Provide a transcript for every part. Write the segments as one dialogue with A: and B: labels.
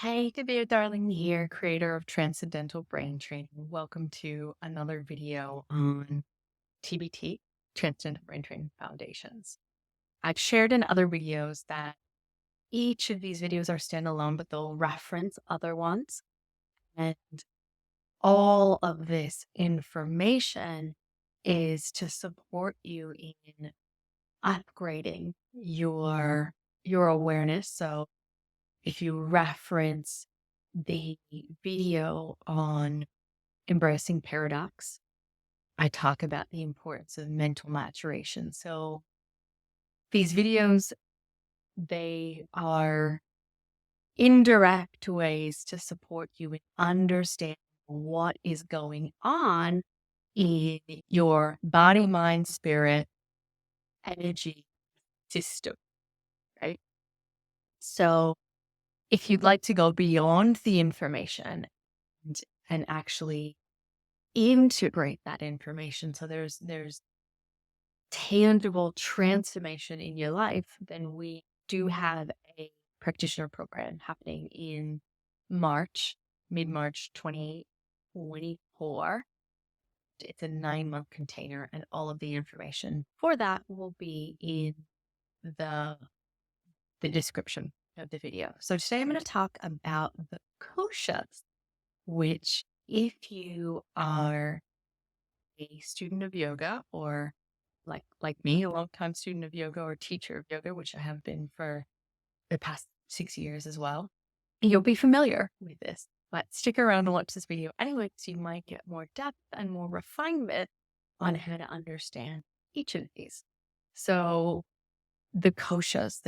A: Hey, Divya Darling here, creator of Transcendental Brain Training. Welcome to another video on TBT, Transcendental Brain Training Foundations. I've shared in other videos that each of these videos are standalone, but they'll reference other ones. And all of this information is to support you in upgrading your awareness. So if you reference the video on embracing paradox, I talk about the importance of mental maturation. So these videos, they are indirect ways to support you in understanding what is going on in your body, mind, spirit, energy system, right? So if you'd like to go beyond the information and actually integrate that information so there's tangible transformation in your life, then we do have a practitioner program happening in mid-March 2024. It's a 9-month container, and all of the information for that will be in the description of the video. So today I'm going to talk about the koshas, which if you are a student of yoga or like me, a long-time student of yoga or teacher of yoga, which I have been for the past 6 years as well, you'll be familiar with this. But stick around and watch this video anyway, so you might get more depth and more refinement on how to understand each of these. So the koshas,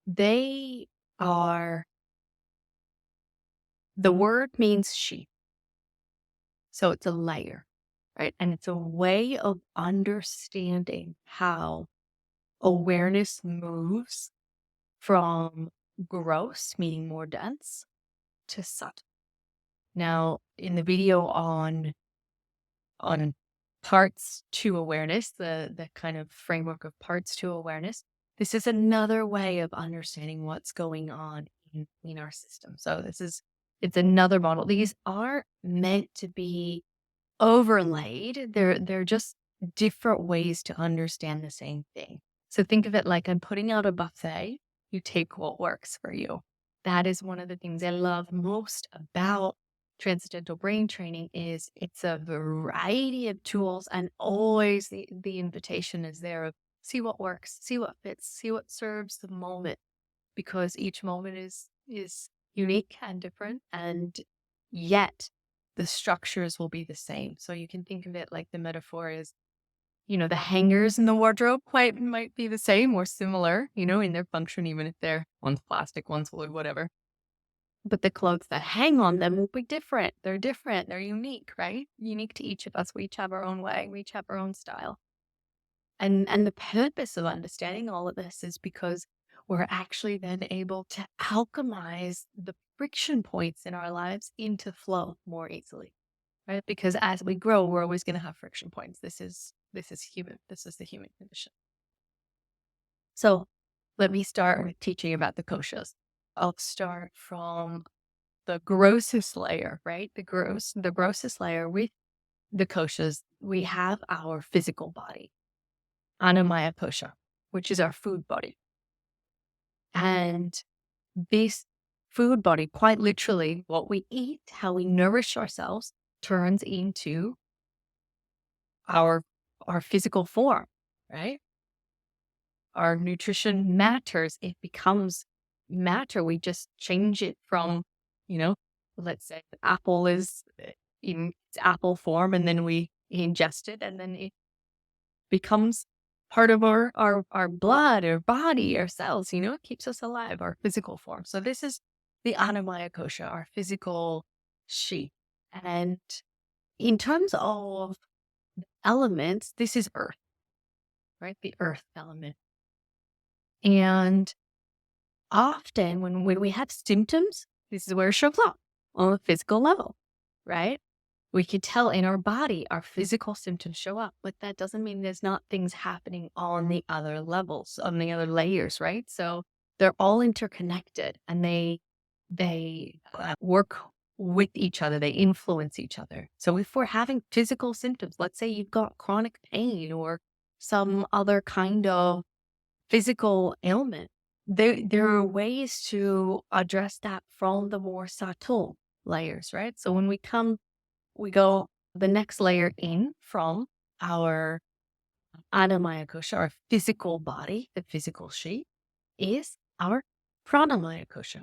A: they are, the word means sheath. So it's a layer, right? And it's a way of understanding how awareness moves from gross, meaning more dense, to subtle. Now, in the video on parts to awareness, the kind of framework of parts to awareness, this is another way of understanding what's going on in our system. So it's another model. These aren't meant to be overlaid. They're just different ways to understand the same thing. So think of it like I'm putting out a buffet. You take what works for you. That is one of the things I love most about Transcendental Brain Training is it's a variety of tools, and always the invitation is there of see what works, see what fits, see what serves the moment, because each moment is unique and different, and yet the structures will be the same. So you can think of it like the metaphor is, the hangers in the wardrobe might be the same or similar, in their function, even if one's plastic, one's wood, whatever. But the clothes that hang on them will be different. They're different. They're unique, right? Unique to each of us. We each have our own way. We each have our own style. And the purpose of understanding all of this is because we're actually then able to alchemize the friction points in our lives into flow more easily, right? Because as we grow, we're always going to have friction points. This is human. This is the human condition. So let me start with teaching about the koshas. I'll start from the grossest layer, right? The grossest layer with the koshas. We have our physical body, Annamaya Kosha, which is our food body. And this food body, quite literally, what we eat, how we nourish ourselves, turns into our physical form, right? Our nutrition matters. It becomes matter. We just change it from, let's say the apple is in its apple form, and then we ingest it, and then it becomes part of our blood, our body, our cells, it keeps us alive, our physical form. So this is the Annamaya Kosha, our physical sheath. And in terms of elements, this is earth, right? The earth element. And often when we have symptoms, this is where it shows up on a physical level, right? We can tell in our body, our physical symptoms show up, but that doesn't mean there's not things happening on the other levels, on the other layers, right? So they're all interconnected, and they work with each other. They influence each other. So if we're having physical symptoms, let's say you've got chronic pain or some other kind of physical ailment, there are ways to address that from the more subtle layers, right? So when we go the next layer in from our Annamaya Kosha, our physical body, the physical sheath, is our Pranamaya Kosha.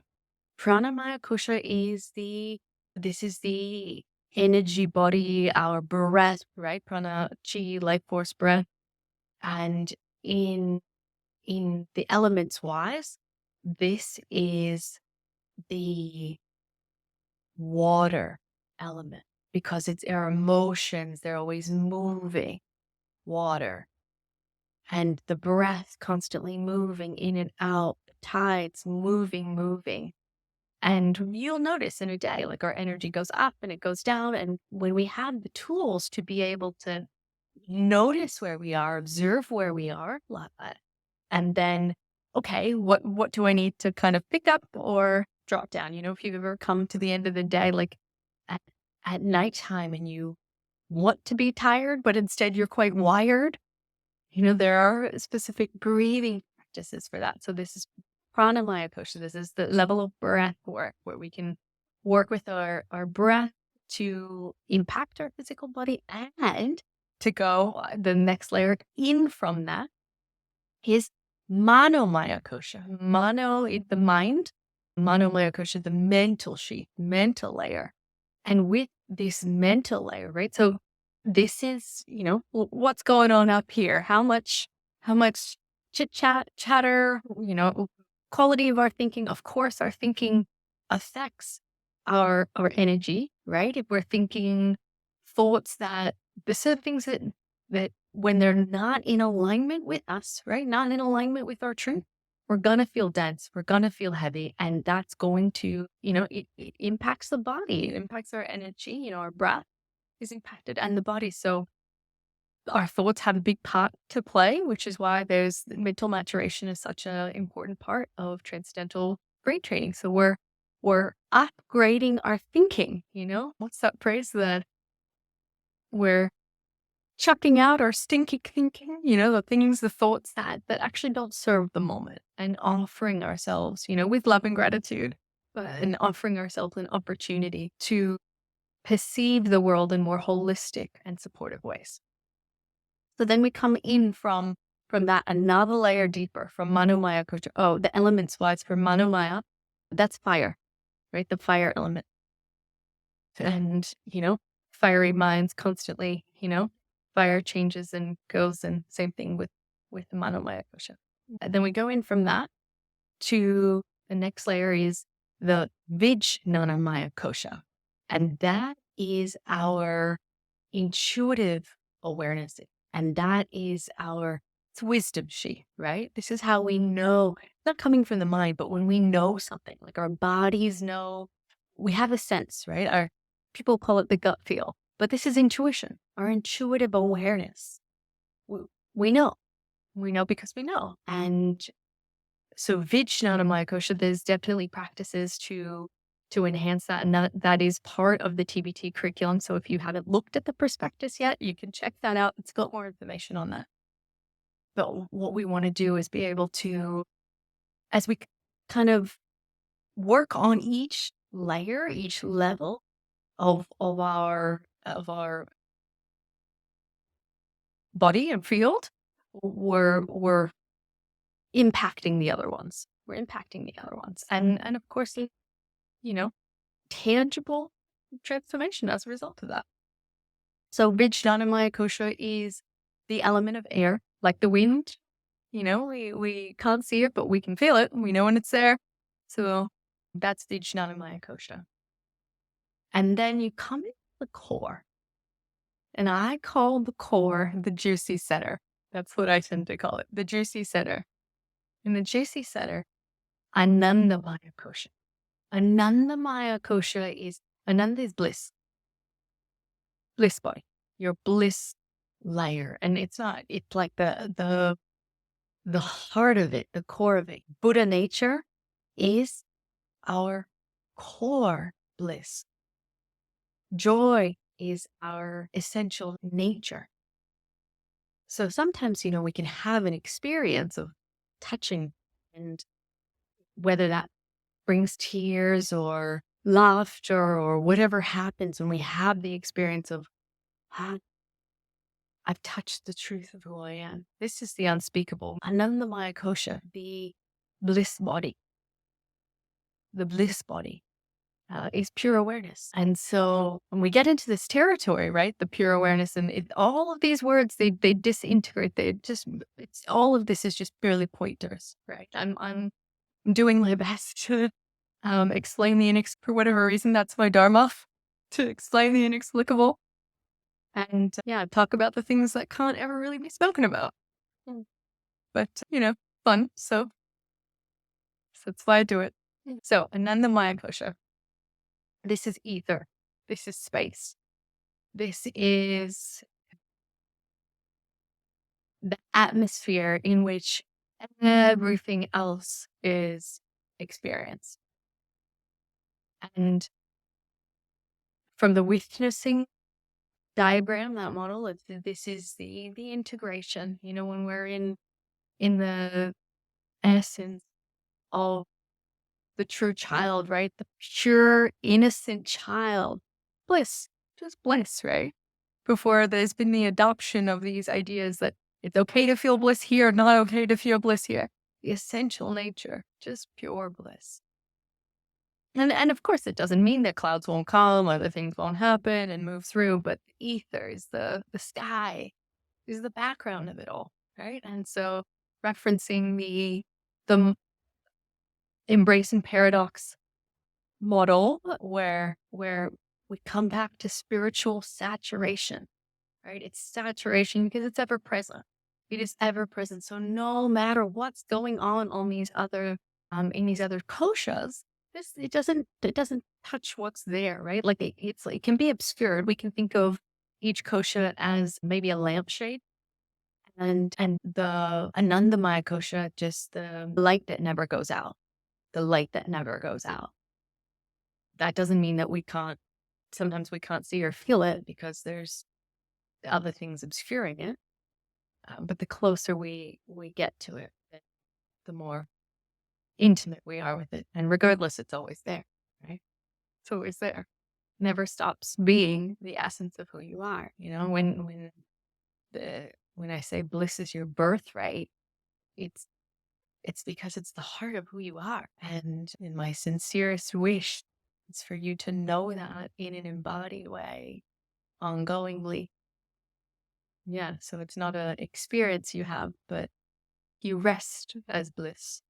A: Pranamaya Kosha is this is the energy body, our breath, right? Prana, chi, life force, breath. And in the elements wise, this is the water element, because it's our emotions. They're always moving, water. And the breath constantly moving in and out, the tides moving. And you'll notice in a day, like our energy goes up and it goes down. And when we have the tools to be able to notice where we are, observe where we are, and then, okay, what do I need to kind of pick up or drop down? If you've ever come to the end of the day, like at nighttime, and you want to be tired, but instead you're quite wired, there are specific breathing practices for that. So this is Pranamaya Kosha. This is the level of breath work where we can work with our breath to impact our physical body, and to go the next layer in from that is Manomaya Kosha. Mano is the mind, Manomaya Kosha, the mental sheath, mental layer. And with this mental layer, right? So this is, what's going on up here? How much chit chat, chatter, quality of our thinking. Of course, our thinking affects our energy, right? If we're thinking thoughts that, this are things that when they're not in alignment with us, right? Not in alignment with our truth, we're going to feel dense. We're going to feel heavy. And that's going to, it impacts the body. It impacts our energy. Our breath is impacted and the body. So our thoughts have a big part to play, which is why there's mental maturation is such an important part of transcendental brain training. So we're upgrading our thinking, what's that phrase that we're chucking out our stinky thinking, the thoughts that actually don't serve the moment, and offering ourselves, with love and gratitude, and offering ourselves an opportunity to perceive the world in more holistic and supportive ways. So then we come in from that another layer deeper, from Manomaya Kosha. Oh, the elements wise for Manomaya, that's fire, right? The fire element. And, fiery minds constantly, fire changes and goes, and same thing with the Manomaya Kosha. And then we go in from that to the next layer is the Vijnanamaya Kosha. And that is our intuitive awareness. And that is it's wisdom sheath, right? This is how we know, not coming from the mind, but when we know something, like our bodies know, we have a sense, right? People call it the gut feel, but this is intuition, our intuitive awareness. We know because we know. And so Vijnanamaya Kosha, there's definitely practices to enhance that. And that is part of the TBT curriculum. So if you haven't looked at the prospectus yet, you can check that out. It's got more information on that. But what we want to do is be able to, as we kind of work on each layer, each level of our body and field, we're impacting the other ones. And of course, tangible transformation as a result of that. So Vijnanamaya Kosha is the element of air, like the wind. We can't see it, but we can feel it. We know when it's there. So that's Vijnanamaya Kosha. And then you come into the core. And I call the core the juicy center. That's what I tend to call it, the juicy center. In the juicy center, Anandamaya Kosha. Anandamaya Kosha is, Ananda is bliss. Bliss body. Your bliss layer. And it's like the the heart of it, the core of it. Buddha nature is our core bliss. Joy is our essential nature. So sometimes, we can have an experience of touching, and whether that brings tears or laughter or whatever happens when we have the experience of, "Ah, I've touched the truth of who I am. This is the unspeakable. Anandamaya Kosha, the bliss body. The bliss body is pure awareness." And so when we get into this territory, right, the pure awareness, and all of these words, they disintegrate. It's all of this is just purely pointers, right? I'm doing my best to explain the for whatever reason. That's my dharma, to explain the inexplicable, and talk about the things that can't ever really be spoken about. But fun. So that's why I do it. So Anandamaya Kosha. This is ether. This is space. This is the atmosphere in which everything else is experienced. And from the witnessing diagram, that model, this is the integration. When we're in the essence of the true child, right? The pure, innocent child. Bliss, just bliss, right? Before there's been the adoption of these ideas that it's okay to feel bliss here, not okay to feel bliss here. The essential nature, just pure bliss. And of course, it doesn't mean that clouds won't come, other things won't happen and move through, but the ether is the sky, is the background of it all, right? And so referencing the embrace and paradox model where we come back to spiritual saturation, right? It's saturation because it's ever present. It is ever present. So no matter what's going on these other in these other koshas, it doesn't touch what's there, right? Like it can be obscured. We can think of each kosha as maybe a lampshade, and the Anandamaya Kosha, just the light that never goes out. The light that never goes out. That doesn't mean that sometimes we can't see or feel it because there's other things obscuring it. But the closer we get to it, the more intimate we are with it. And regardless, it's always there, right? It's always there. Never stops being the essence of who you are. When I say bliss is your birthright, it's because it's the heart of who you are. And in my sincerest wish, it's for you to know that in an embodied way, ongoingly. Yeah, so it's not an experience you have, but you rest as bliss,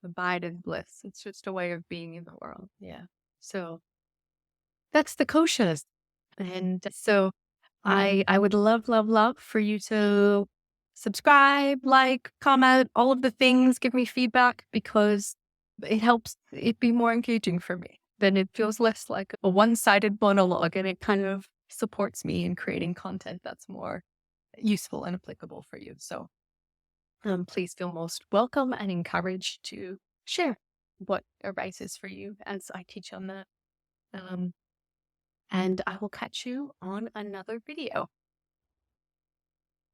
A: abide as bliss. It's just a way of being in the world. Yeah. So that's the koshas. And so I would love, love, love for you to subscribe, like, comment, all of the things, give me feedback, because it helps it be more engaging for me. Then it feels less like a one-sided monologue, and it kind of supports me in creating content that's more useful and applicable for you. So please feel most welcome and encouraged to share what arises for you as I teach on that. And I will catch you on another video.